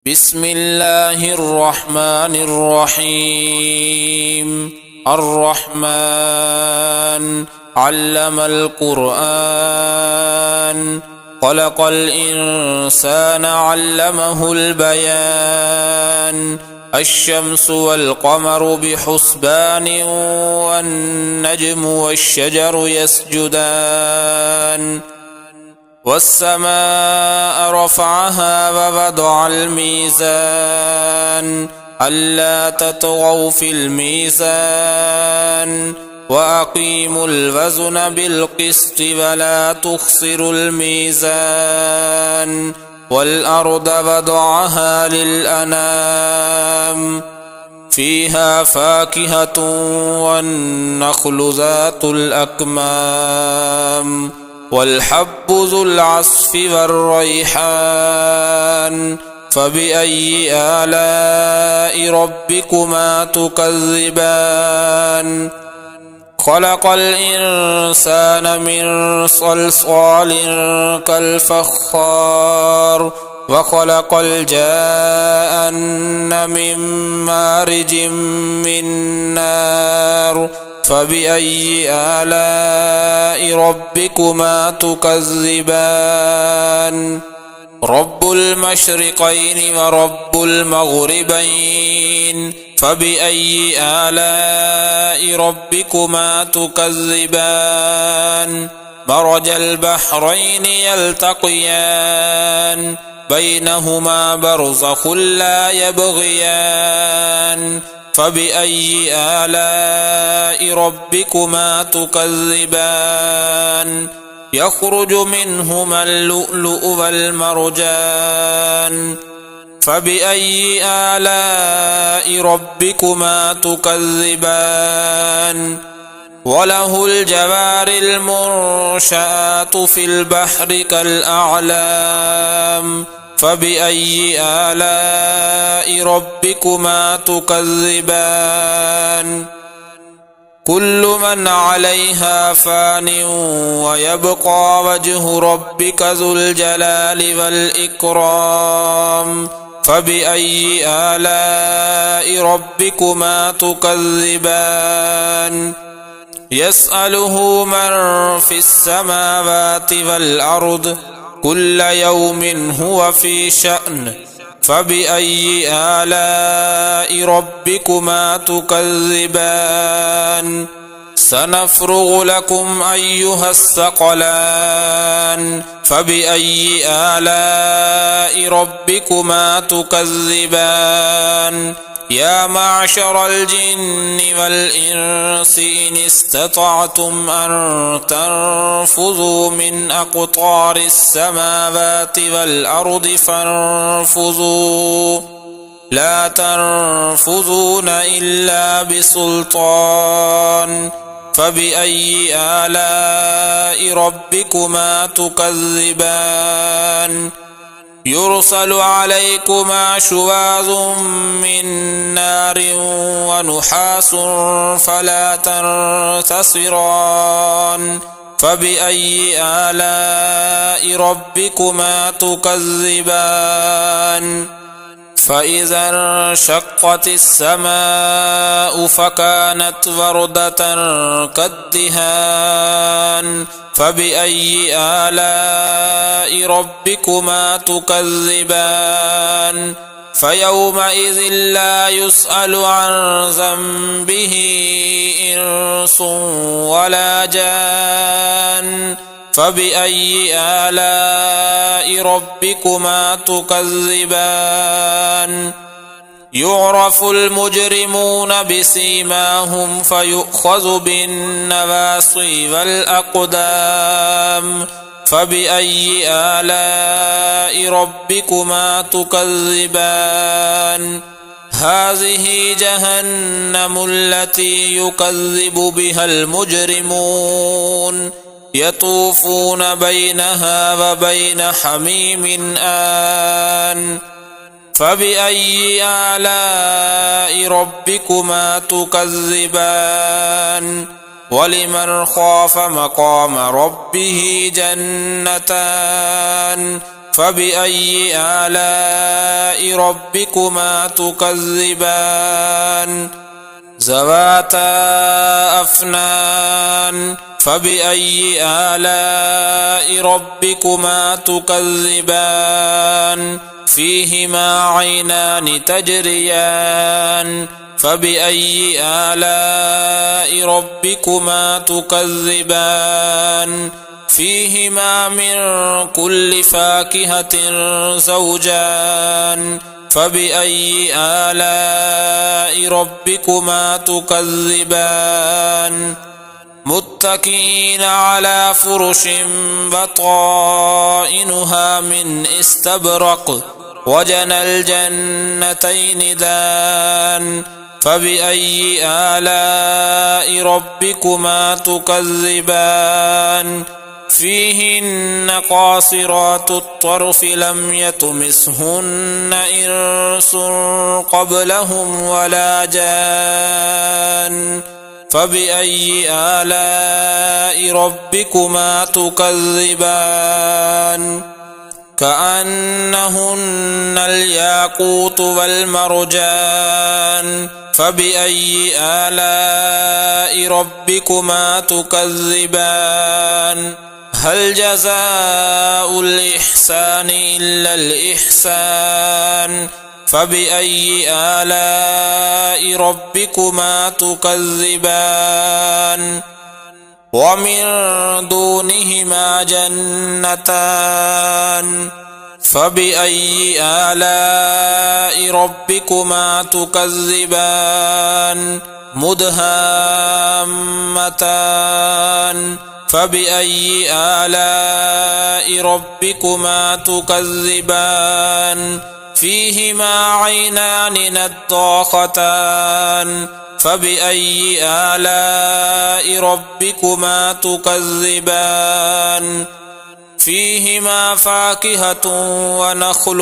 بسم الله الرحمن الرحيم. الرحمن علم القرآن، خلق الإنسان علمه البيان. الشمس والقمر بحسبان، والنجم والشجر يسجدان. والسماء رفعها ووضع الميزان، ألا تطغوا في الميزان، وأقيموا الوزن بالقسط ولا تخسروا الميزان. والأرض وضعها للأنام، فيها فاكهة والنخل ذات الأكمام، والحب ذو العصف والريحان. فبأي آلاء ربكما تكذبان؟ خلق الإنسان من صلصال كالفخار، وخلق الجان من مارج من نار. فبأي آلاء ربكما تكذبان؟ رب المشرقين ورب المغربين، فبأي آلاء ربكما تكذبان؟ مرج البحرين يلتقيان، بينهما برزخ لا يبغيان. فبأي آلاء ربكما تكذبان؟ يخرج منهما اللؤلؤ والمرجان. فبأي آلاء ربكما تكذبان؟ وله الجوار المنشآت في البحر كالأعلام. فبأي آلاء ربكما تكذبان؟ كل من عليها فان، ويبقى وجه ربك ذو الجلال والإكرام. فبأي آلاء ربكما تكذبان؟ يسأله من في السماوات والأرض، كل يوم هو في شأن. فبأي آلاء ربكما تكذبان؟ سنفرغ لكم أيها الثقلان. فبأي آلاء ربكما تكذبان؟ يا معشر الجن والإنس إن استطعتم أن تنفذوا من أقطار السماوات والأرض فانفذوا، لا تنفذون إلا بسلطان. فبأي آلاء ربكما تكذبان؟ يرسل عليكما شواظ من نار ونحاس فلا تنتصران. فبأي آلاء ربكما تكذبان؟ فإذا انشقت السماء فكانت وردة كالدهان. فبأي آلاء ربكما تكذبان؟ فيومئذ لا يسأل عن ذنبه إنس ولا جان. فبأي آلاء ربكما تكذبان؟ يعرف المجرمون بسيماهم فيؤخذ بالنواصي والأقدام. فبأي آلاء ربكما تكذبان؟ هذه جهنم التي يكذب بها المجرمون، يطوفون بينها وبين حميم آن. فبأي آلاء ربكما تكذبان؟ ولمن خاف مقام ربه جنتان، فبأي آلاء ربكما تكذبان ذواتا أفنان فبأي آلاء ربكما تكذبان فيهما عينان تجريان فبأي آلاء ربكما تكذبان فيهما من كل فاكهة زوجان فبأي آلاء ربكما تكذبان متكئين على فرش بطائنها من استبرق وجنى الجنتين دان فبأي آلاء ربكما تكذبان فيهن قاصرات الطرف لم يطمثهن إنس قبلهم ولا جان فبأي آلاء ربكما تكذبان كأنهن الياقوت والمرجان فبأي آلاء ربكما تكذبان هل جزاء الإحسان إلا الإحسان فبأي آلاء ربكما تكذبان ومن دونهما جنتان فبأي آلاء ربكما تكذبان مدهامتان فبأي آلاء ربكما تكذبان فيهما عينان نضاختان فبأي آلاء ربكما تكذبان فيهما فاكهة ونخل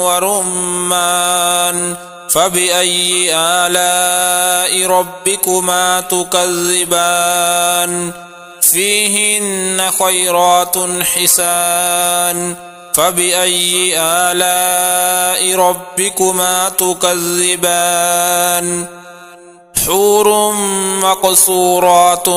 ورمان فبأي آلاء ربكما تكذبان فيهن خيرات حسان فبأي آلاء ربكما تكذبان حور مقصورات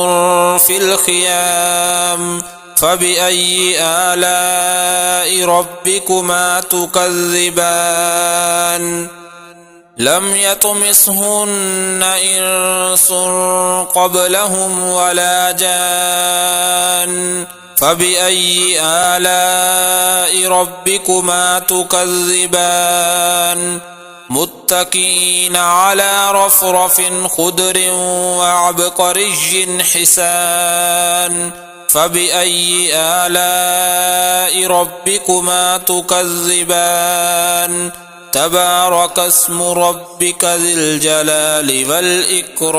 في الخيام فبأي آلاء ربكما تكذبان لم يطمثهن إنس قبلهم ولا جان فبأي آلاء ربكما تكذبان متكئين على رفرف خضر وعبقري حسان فبأي آلاء ربكما تكذبان تبارك اسم ربك ذي الجلال والإكرام